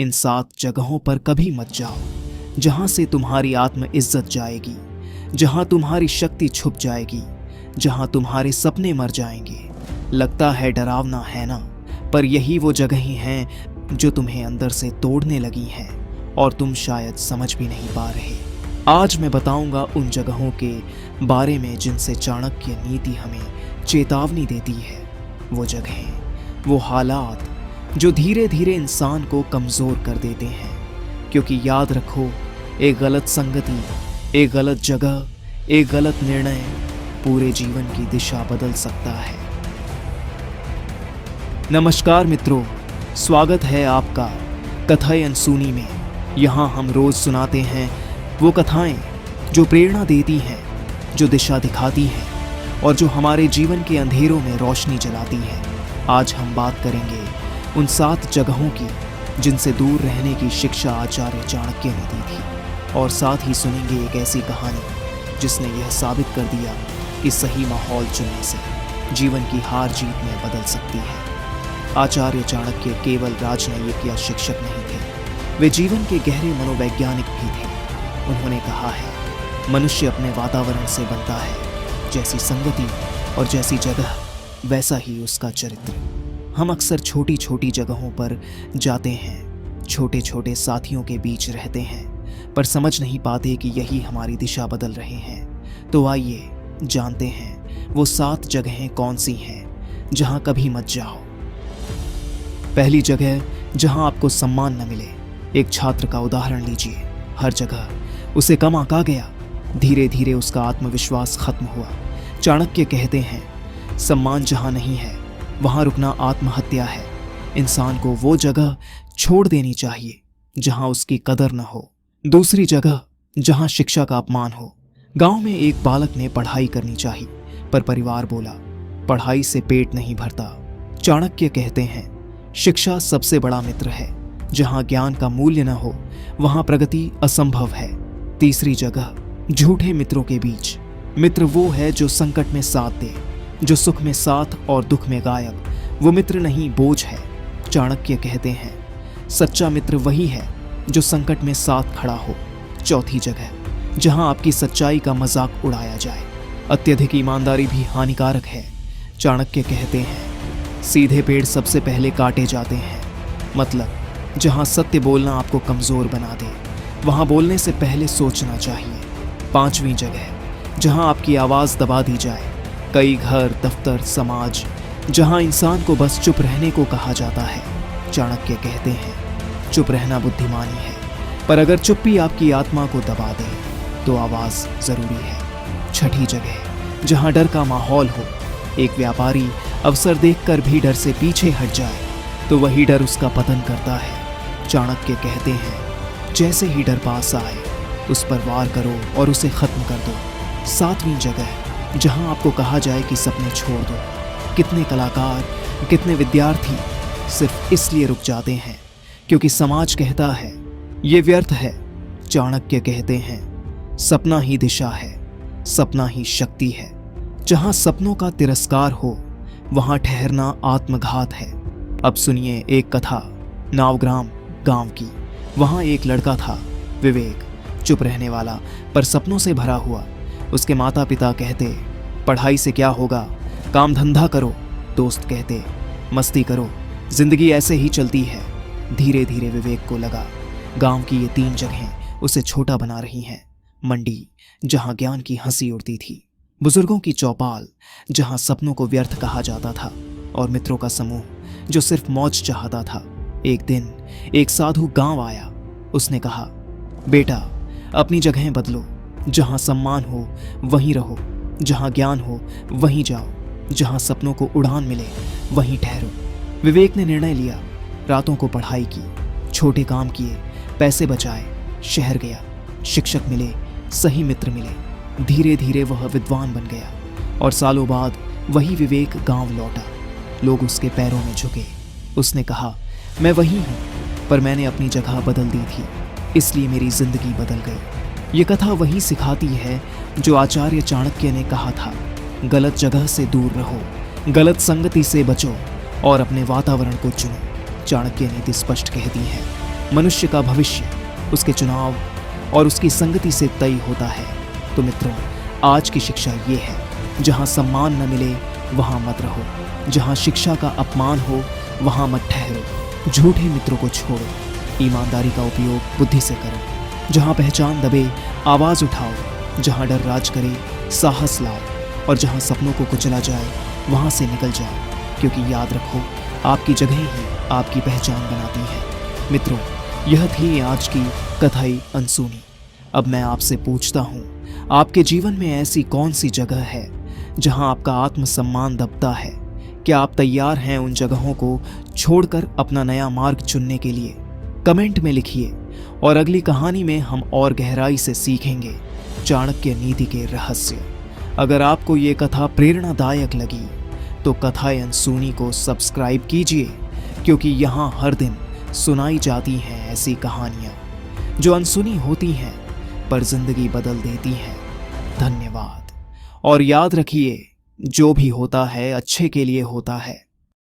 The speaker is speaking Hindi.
इन 7 जगहों पर कभी मत जाओ जहां से तुम्हारी आत्म इज्जत जाएगी, जहां तुम्हारी शक्ति छुप जाएगी, जहां तुम्हारे सपने मर जाएंगे। लगता है डरावना है ना, पर यही वो जगह ही हैं जो तुम्हें अंदर से तोड़ने लगी हैं और तुम शायद समझ भी नहीं पा रहे। आज मैं बताऊंगा उन जगहों के बारे में जिनसे चाणक्य नीति हमें चेतावनी देती है। वो जगहें, वो हालात जो धीरे धीरे इंसान को कमज़ोर कर देते हैं। क्योंकि याद रखो, एक गलत संगति, एक गलत जगह, एक गलत निर्णय पूरे जीवन की दिशा बदल सकता है। नमस्कार मित्रों, स्वागत है आपका कथाएं अनसुनी में। यहाँ हम रोज सुनाते हैं वो कथाएं जो प्रेरणा देती हैं, जो दिशा दिखाती हैं और जो हमारे जीवन के अंधेरों में रोशनी जलाती हैं। आज हम बात करेंगे उन 7 जगहों की जिनसे दूर रहने की शिक्षा आचार्य चाणक्य ने दी थी, और साथ ही सुनेंगे एक ऐसी कहानी जिसने यह साबित कर दिया कि सही माहौल चुनने से जीवन की हार जीत में बदल सकती है। आचार्य चाणक्य केवल राजनयिक या शिक्षक नहीं थे, वे जीवन के गहरे मनोवैज्ञानिक भी थे। उन्होंने कहा है, मनुष्य अपने वातावरण से बनता है, जैसी संगति और जैसी जगह वैसा ही उसका चरित्र। हम अक्सर छोटी छोटी जगहों पर जाते हैं, छोटे छोटे साथियों के बीच रहते हैं, पर समझ नहीं पाते कि यही हमारी दिशा बदल रहे हैं। तो आइए जानते हैं वो 7 जगहें कौन सी हैं जहां कभी मत जाओ। पहली जगह जहां आपको सम्मान न मिले। एक छात्र का उदाहरण लीजिए। हर जगह उसे कम आंका गया, धीरे धीरे उसका आत्मविश्वास खत्म हुआ। चाणक्य कहते हैं, सम्मान जहां नहीं है वहां रुकना आत्महत्या है। इंसान को वो जगह छोड़ देनी चाहिए जहां उसकी कदर न हो। दूसरी जगह जहां शिक्षा का अपमान हो। गांव में एक बालक ने पढ़ाई करनी चाहिए, पर परिवार बोला, पढ़ाई से पेट नहीं भरता। चाणक्य कहते हैं, शिक्षा सबसे बड़ा मित्र है। जहां ज्ञान का मूल्य न हो वहां प्रगति असंभव है। तीसरी जगह, झूठे मित्रों के बीच। मित्र वो है जो संकट में साथ दे, जो सुख में साथ और दुख में गायब। वो मित्र नहीं, बोझ है। चाणक्य कहते हैं, सच्चा मित्र वही है जो संकट में साथ खड़ा हो। चौथी जगह, जहां आपकी सच्चाई का मजाक उड़ाया जाए। अत्यधिक ईमानदारी भी हानिकारक है। चाणक्य कहते हैं, सीधे पेड़ सबसे पहले काटे जाते हैं। मतलब जहां सत्य बोलना आपको कमजोर बना दे, वहां बोलने से पहले सोचना चाहिए। पांचवी जगह, जहां आपकी आवाज दबा दी जाए। कई घर, दफ्तर, समाज जहां इंसान को बस चुप रहने को कहा जाता है। चाणक्य कहते हैं, चुप रहना बुद्धिमानी है, पर अगर चुप्पी आपकी आत्मा को दबा दे तो आवाज जरूरी है। छठी जगह, जहां डर का माहौल हो। एक व्यापारी अवसर देखकर भी डर से पीछे हट जाए तो वही डर उसका पतन करता है। चाणक्य कहते हैं, जैसे ही डर पास आए उस पर वार करो और उसे खत्म कर दो। सातवीं जगह, जहां आपको कहा जाए कि सपने छोड़ दो। कितने कलाकार, कितने विद्यार्थी सिर्फ इसलिए रुक जाते हैं क्योंकि समाज कहता है ये व्यर्थ है। चाणक्य कहते हैं, सपना ही दिशा है, सपना ही शक्ति है। जहां सपनों का तिरस्कार हो वहां ठहरना आत्मघात है। अब सुनिए एक कथा नावग्राम गांव की। वहां एक लड़का था, विवेक, चुप रहने वाला पर सपनों से भरा हुआ। उसके माता पिता कहते, पढ़ाई से क्या होगा, काम धंधा करो। दोस्त कहते, मस्ती करो, जिंदगी ऐसे ही चलती है। धीरे धीरे विवेक को लगा गांव की ये 3 जगहें उसे छोटा बना रही हैं। मंडी, जहां ज्ञान की हंसी उड़ती थी। बुजुर्गों की चौपाल, जहां सपनों को व्यर्थ कहा जाता था। और मित्रों का समूह जो सिर्फ मौज चाहता था। एक दिन एक साधु गांव आया। उसने कहा, बेटा, अपनी जगहें बदलो। जहां सम्मान हो वहीं रहो, जहां ज्ञान हो वहीं जाओ, जहां सपनों को उड़ान मिले वहीं ठहरो। विवेक ने निर्णय लिया, रातों को पढ़ाई की, छोटे काम किए, पैसे बचाए, शहर गया, शिक्षक मिले, सही मित्र मिले। धीरे धीरे वह विद्वान बन गया और सालों बाद वही विवेक गांव लौटा। लोग उसके पैरों में झुके। उसने कहा, मैं वही हूं, पर मैंने अपनी जगह बदल दी थी, इसलिए मेरी जिंदगी बदल गई। ये कथा वही सिखाती है जो आचार्य चाणक्य ने कहा था, गलत जगह से दूर रहो, गलत संगति से बचो और अपने वातावरण को चुनो। चाणक्य नीति स्पष्ट कहती है, मनुष्य का भविष्य उसके चुनाव और उसकी संगति से तय होता है। तो मित्रों, आज की शिक्षा ये है, जहाँ सम्मान न मिले वहाँ मत रहो, जहाँ शिक्षा का अपमान हो वहाँ मत ठहरो, झूठे मित्रों को छोड़ो, ईमानदारी का उपयोग बुद्धि से करो, जहाँ पहचान दबे आवाज़ उठाओ, जहाँ डर राज करे साहस लाओ, और जहाँ सपनों को कुचला जाए वहाँ से निकल जाओ, क्योंकि याद रखो, आपकी जगह ही आपकी पहचान बनाती है। मित्रों, यह थी आज की कथाई अनसुनी। अब मैं आपसे पूछता हूँ, आपके जीवन में ऐसी कौन सी जगह है जहाँ आपका आत्मसम्मान दबता है? क्या आप तैयार हैं उन जगहों को छोड़कर अपना नया मार्ग चुनने के लिए? कमेंट में लिखिए, और अगली कहानी में हम और गहराई से सीखेंगे चाणक्य नीति के रहस्य। अगर आपको ये कथा प्रेरणादायक लगी तो कथाएं अनसुनी को सब्सक्राइब कीजिए, क्योंकि यहाँ हर दिन सुनाई जाती हैं ऐसी कहानियाँ जो अनसुनी होती हैं पर जिंदगी बदल देती हैं। धन्यवाद। और याद रखिए, जो भी होता है अच्छे के लिए होता है।